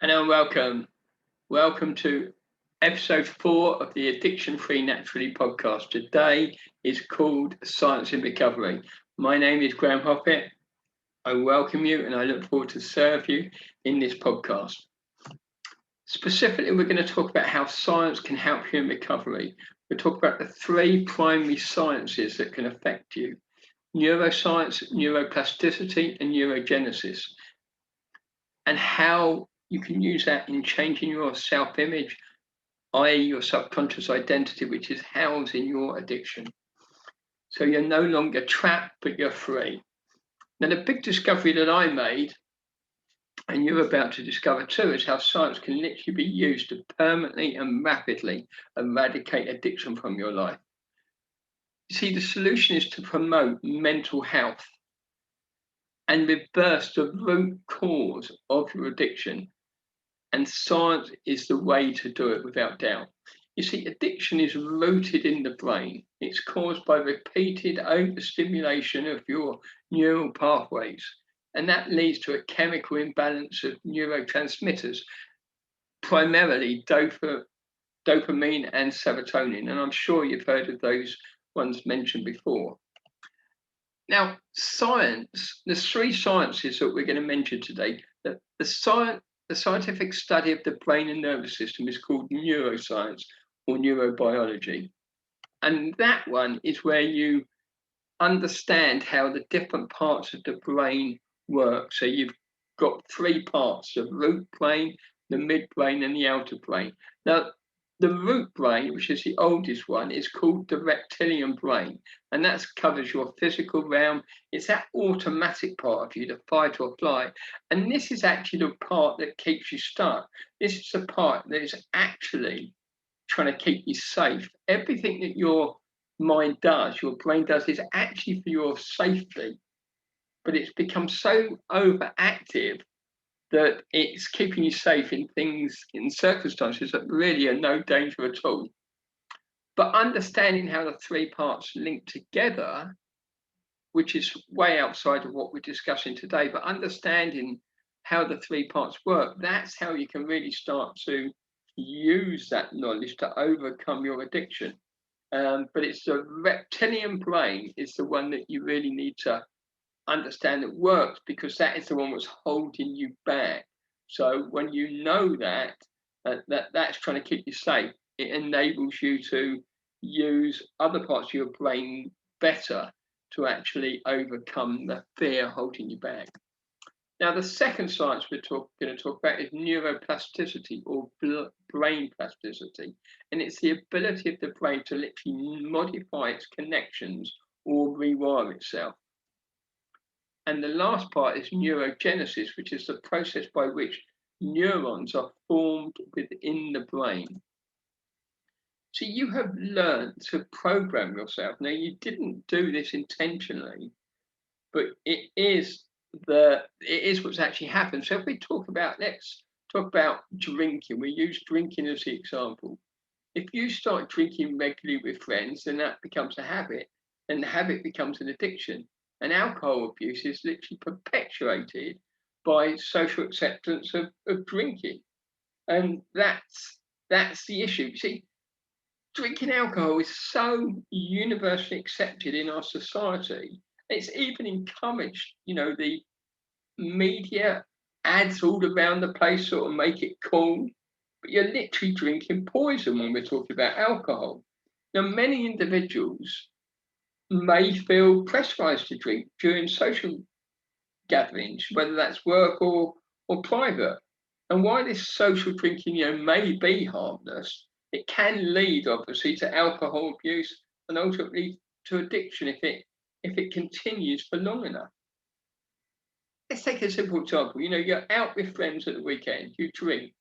And welcome to episode 4 of the Addiction Free Naturally podcast. Today is called Science in Recovery. My name is Graeme Hoppitt. I welcome you and I look forward to serve you in this podcast. Specifically, we're going to talk about how science can help you in recovery. We'll talk about the 3 primary sciences that can affect you: neuroscience, neuroplasticity, and neurogenesis, and how you can use that in changing your self-image, i.e. your subconscious identity, which is housed in your addiction. So you're no longer trapped, but you're free. Now, the big discovery that I made, and you're about to discover too, is how science can literally be used to permanently and rapidly eradicate addiction from your life. You see, the solution is to promote mental health and reverse the root cause of your addiction. And science is the way to do it without doubt. You see, addiction is rooted in the brain. It's caused by repeated overstimulation of your neural pathways. And that leads to a chemical imbalance of neurotransmitters, primarily dopamine and serotonin. And I'm sure you've heard of those ones mentioned before. Now, science, there's 3 sciences that we're going to mention today. The scientific study of the brain and nervous system is called neuroscience or neurobiology. And that one is where you understand how the different parts of the brain work. So you've got 3 parts: the root brain, the midbrain, and the outer brain. Now, the root brain, which is the oldest one, is called the reptilian brain, and that covers your physical realm. It's that automatic part of you, the fight or flight, and this is actually the part that keeps you stuck. This is the part that is actually trying to keep you safe. Everything that your mind does, your brain does, is actually for your safety, but it's become so overactive that it's keeping you safe in circumstances that really are no danger at all. But understanding how the 3 parts link together, which is way outside of what we're discussing today, but understanding how the 3 parts work, that's how you can really start to use that knowledge to overcome your addiction. But it's the reptilian brain is the one that you really need to understand that works, because that is the one that's holding you back. So when you know that's trying to keep you safe, it enables you to use other parts of your brain better to actually overcome the fear holding you back. Now, the second science we're going to talk about is neuroplasticity or brain plasticity. And it's the ability of the brain to literally modify its connections or rewire itself. And the last part is neurogenesis, which is the process by which neurons are formed within the brain. So you have learned to program yourself. Now, you didn't do this intentionally, but it is what's actually happened. So if let's talk about drinking. We use drinking as the example. If you start drinking regularly with friends, then that becomes a habit, and the habit becomes an addiction. And alcohol abuse is literally perpetuated by social acceptance of drinking. And that's the issue. See, drinking alcohol is so universally accepted in our society. It's even encouraged, the media ads all around the place sort of make it cool, but you're literally drinking poison when we're talking about alcohol. Now, many individuals may feel pressurized to drink during social gatherings, whether that's work or private. And while this social drinking, may be harmless, it can lead obviously to alcohol abuse and ultimately to addiction if it continues for long enough. Let's take a simple example. You're out with friends at the weekend, you drink,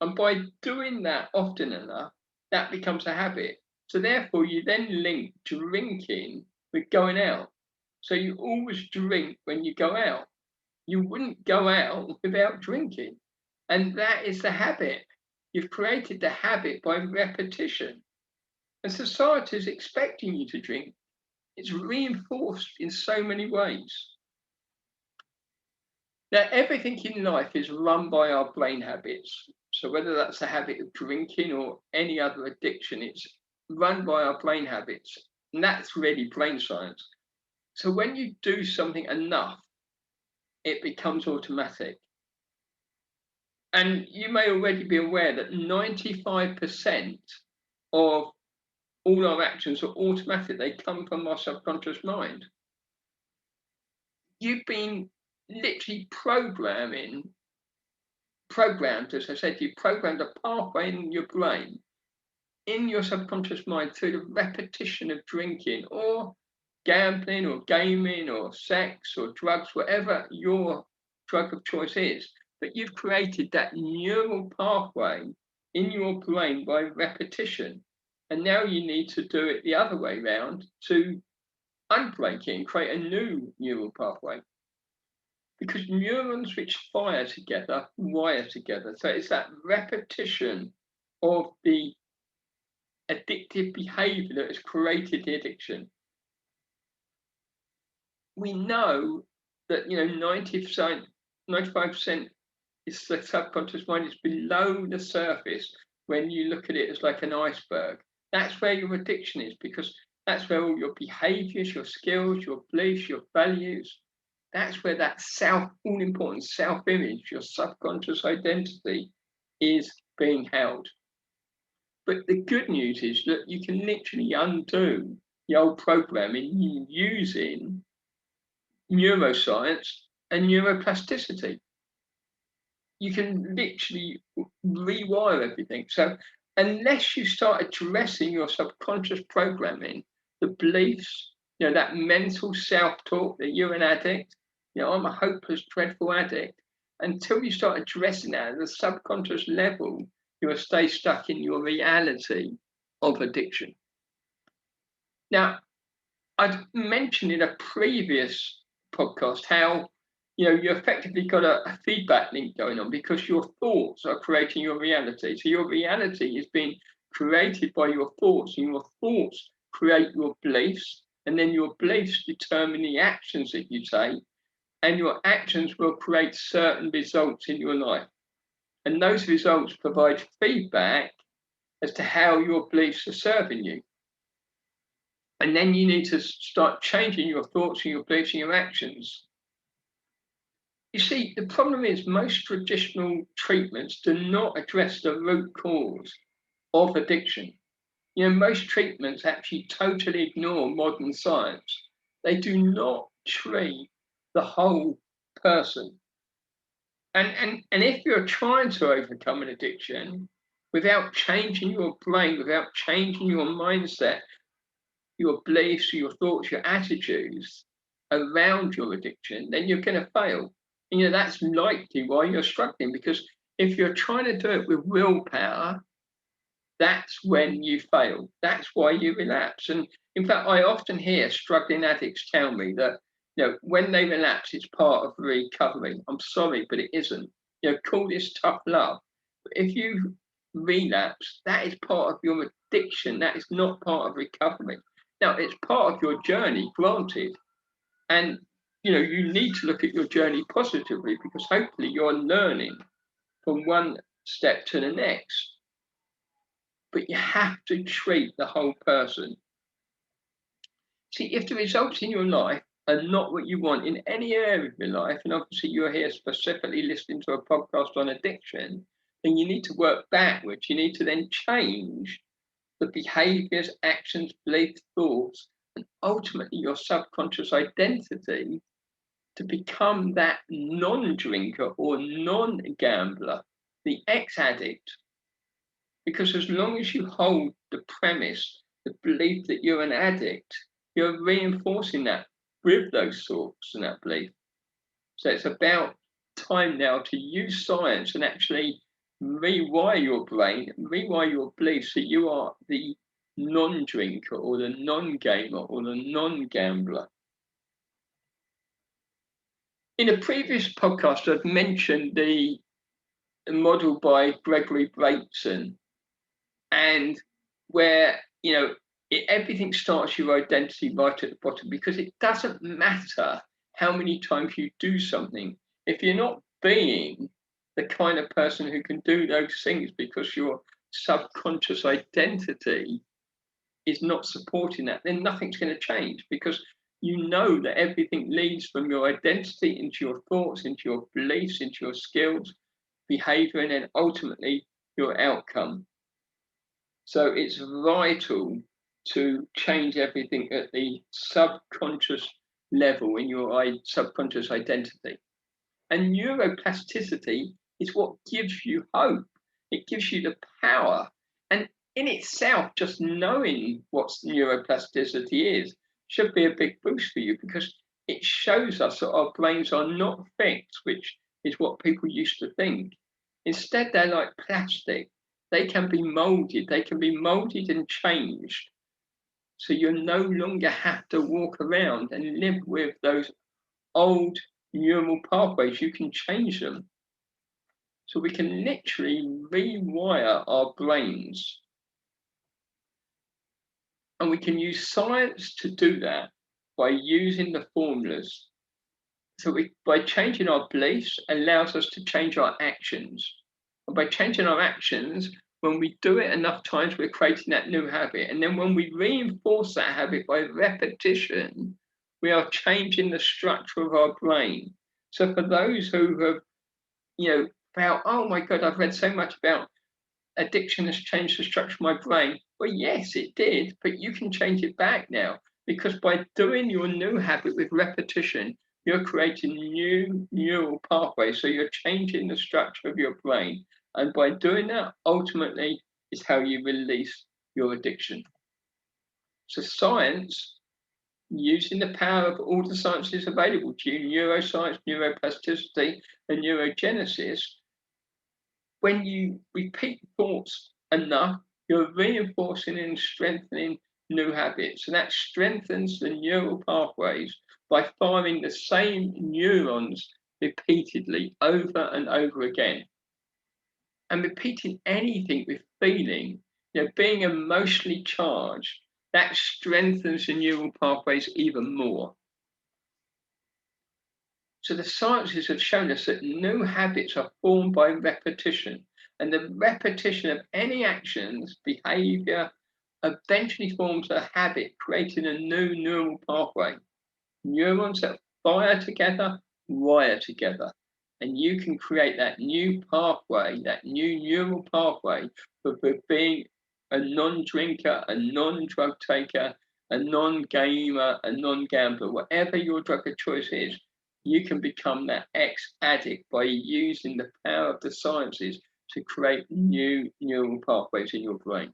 and by doing that often enough, that becomes a habit. So therefore, you then link drinking with going out. So you always drink when you go out. You wouldn't go out without drinking. And that is the habit. You've created the habit by repetition. And society is expecting you to drink. It's reinforced in so many ways. Now, everything in life is run by our brain habits. So whether that's the habit of drinking or any other addiction, it's run by our brain habits. And that's really brain science. So when you do something enough, it becomes automatic. And you may already be aware that 95% of all our actions are automatic. They come from our subconscious mind. You've been literally programmed, as I said, you programmed a pathway in your brain, in your subconscious mind through the repetition of drinking or gambling or gaming or sex or drugs, whatever your drug of choice is. But you've created that neural pathway in your brain by repetition. And now you need to do it the other way around to unbreak it and create a new neural pathway. Because neurons which fire together wire together. So it's that repetition of the addictive behavior that has created the addiction. We know that 90%, 95% is the subconscious mind is below the surface when you look at it as like an iceberg. That's where your addiction is, because that's where all your behaviors, your skills, your beliefs, your values, that's where that all important self-image, your subconscious identity, is being held. But the good news is that you can literally undo the old programming using neuroscience and neuroplasticity. You can literally rewire everything. So unless you start addressing your subconscious programming, the beliefs, that mental self-talk that you're an addict, I'm a hopeless, dreadful addict, until you start addressing that at the subconscious level, you will stay stuck in your reality of addiction. Now, I've mentioned in a previous podcast how you effectively got a feedback link going on, because your thoughts are creating your reality. So your reality is being created by your thoughts, and your thoughts create your beliefs, and then your beliefs determine the actions that you take, and your actions will create certain results in your life. And those results provide feedback as to how your beliefs are serving you. And then you need to start changing your thoughts and your beliefs and your actions. You see, the problem is most traditional treatments do not address the root cause of addiction. Most treatments actually totally ignore modern science. They do not treat the whole person. And if you're trying to overcome an addiction without changing your brain, without changing your mindset, your beliefs, your thoughts, your attitudes around your addiction, then you're going to fail. That's likely why you're struggling, because if you're trying to do it with willpower, that's when you fail. That's why you relapse. And in fact, I often hear struggling addicts tell me that, when they relapse, it's part of recovery. I'm sorry, but it isn't. Call this tough love. But if you relapse, that is part of your addiction. That is not part of recovery. Now, it's part of your journey, granted. And, you need to look at your journey positively, because hopefully you're learning from one step to the next. But you have to treat the whole person. See, if the results in your life are not what you want in any area of your life, and obviously you're here specifically listening to a podcast on addiction, then you need to work backwards. You need to then change the behaviors, actions, beliefs, thoughts, and ultimately your subconscious identity to become that non-drinker or non-gambler, the ex-addict. Because as long as you hold the premise, the belief that you're an addict, you're reinforcing that with those thoughts and that belief. So it's about time now to use science and actually rewire your brain, rewire your beliefs that you are the non-drinker or the non-gamer or the non-gambler. In a previous podcast, I've mentioned the model by Gregory Bateson, and where everything starts your identity right at the bottom, because it doesn't matter how many times you do something if you're not being the kind of person who can do those things because your subconscious identity is not supporting that, then nothing's going to change, because you know that everything leads from your identity into your thoughts, into your beliefs, into your skills, behavior, and then ultimately your outcome. So it's vital to change everything at the subconscious level in your subconscious identity. And neuroplasticity is what gives you hope. It gives you the power. And in itself, just knowing what neuroplasticity is should be a big boost for you, because it shows us that our brains are not fixed, which is what people used to think. Instead, they're like plastic. They can be molded. They can be molded and changed. So you no longer have to walk around and live with those old neural pathways. You can change them. So we can literally rewire our brains. And we can use science to do that by using the formulas. So by changing our beliefs, allows us to change our actions. And by changing our actions, when we do it enough times, we're creating that new habit. And then when we reinforce that habit by repetition, we are changing the structure of our brain. So for those who have, felt, oh my God, I've read so much about addiction has changed the structure of my brain. Well, yes, it did, but you can change it back now, because by doing your new habit with repetition, you're creating new neural pathways. So you're changing the structure of your brain. And by doing that, ultimately, is how you release your addiction. So science, using the power of all the sciences available to you, neuroscience, neuroplasticity, and neurogenesis, when you repeat thoughts enough, you're reinforcing and strengthening new habits. And that strengthens the neural pathways by firing the same neurons repeatedly over and over again. And repeating anything with feeling, being emotionally charged, that strengthens the neural pathways even more. So the sciences have shown us that new habits are formed by repetition, and the repetition of any actions, behavior, eventually forms a habit, creating a new neural pathway. Neurons that fire together, wire together. And you can create that new pathway, that new neural pathway for being a non-drinker, a non-drug taker, a non-gamer, a non-gambler, whatever your drug of choice is. You can become that ex-addict by using the power of the sciences to create new neural pathways in your brain.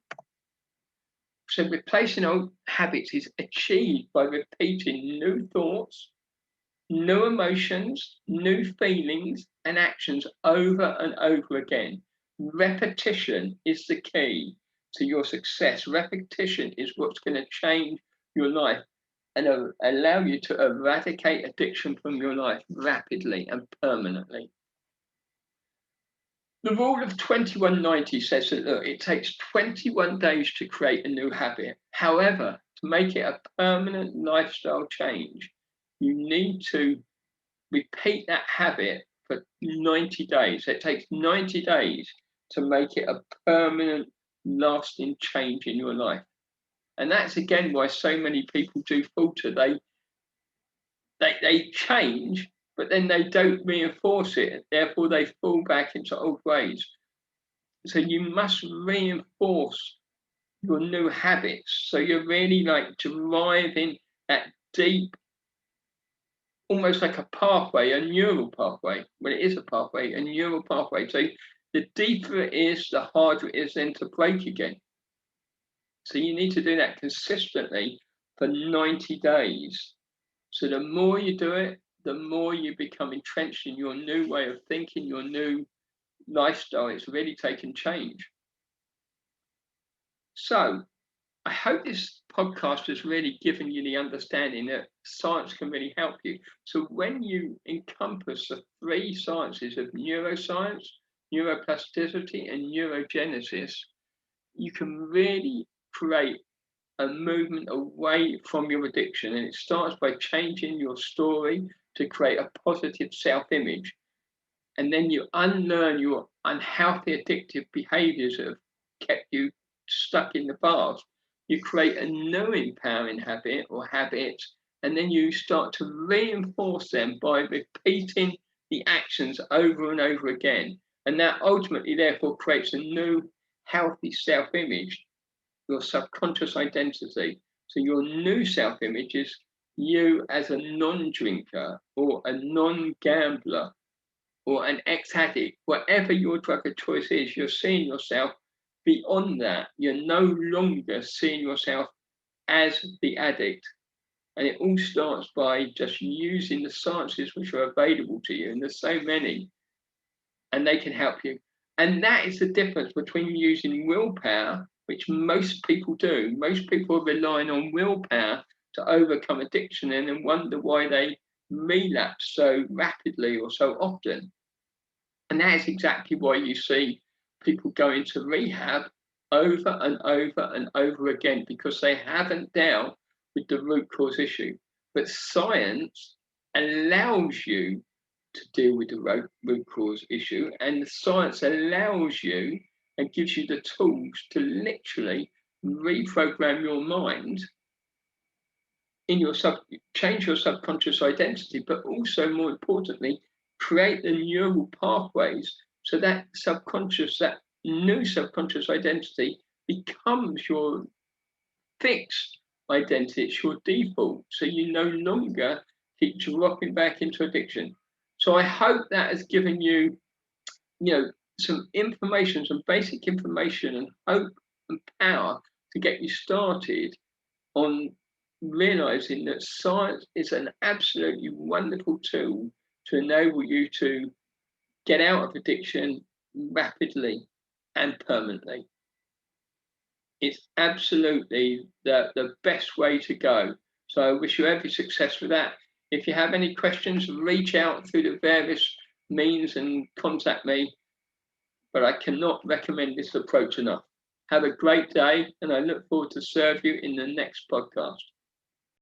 So replacing old habits is achieved by repeating new thoughts, new emotions, new feelings, and actions over and over again. Repetition is the key to your success. Repetition is what's going to change your life and allow you to eradicate addiction from your life rapidly and permanently. The rule of 2190 says that, look, it takes 21 days to create a new habit. However, to make it a permanent lifestyle change, you need to repeat that habit for 90 days. It takes 90 days to make it a permanent, lasting change in your life. And that's again why so many people do falter. They change, but then they don't reinforce it. Therefore, they fall back into old ways. So you must reinforce your new habits. So you're really like driving that deep, almost like a pathway, a neural pathway. Well, it is a pathway, a neural pathway. So the deeper it is, the harder it is then to break again. So you need to do that consistently for 90 days. So the more you do it, the more you become entrenched in your new way of thinking, your new lifestyle. It's really taken change. So I hope this podcast has really given you the understanding that science can really help you. So when you encompass the three sciences of neuroscience, neuroplasticity, and neurogenesis, you can really create a movement away from your addiction. And it starts by changing your story to create a positive self-image. and then you unlearn your unhealthy addictive behaviors that have kept you stuck in the past. You create a new empowering habit or habits, and then you start to reinforce them by repeating the actions over and over again. And that ultimately, therefore, creates a new healthy self image, your subconscious identity. So, your new self image is you as a non drinker or a non gambler or an ex addict, whatever your drug of choice is, you're seeing yourself beyond that. You're no longer seeing yourself as the addict. And it all starts by just using the sciences which are available to you, and there's so many, and they can help you. And that is the difference between using willpower, which most people do. Most people are relying on willpower to overcome addiction and then wonder why they relapse so rapidly or so often. And that is exactly why you see people go into rehab over and over and over again, because they haven't dealt with the root cause issue. But science allows you to deal with the root cause issue, and the science allows you and gives you the tools to literally reprogram your mind in your change your subconscious identity, but also more importantly, create the neural pathways so that subconscious, that new subconscious identity becomes your fixed identity, it's your default. So you no longer keep dropping back into addiction. So I hope that has given you, some information, some basic information and hope and power to get you started on realizing that science is an absolutely wonderful tool to enable you to get out of addiction rapidly and permanently. It's absolutely the best way to go. So I wish you every success with that. If you have any questions, reach out through the various means and contact me. But I cannot recommend this approach enough. Have a great day, and I look forward to serve you in the next podcast.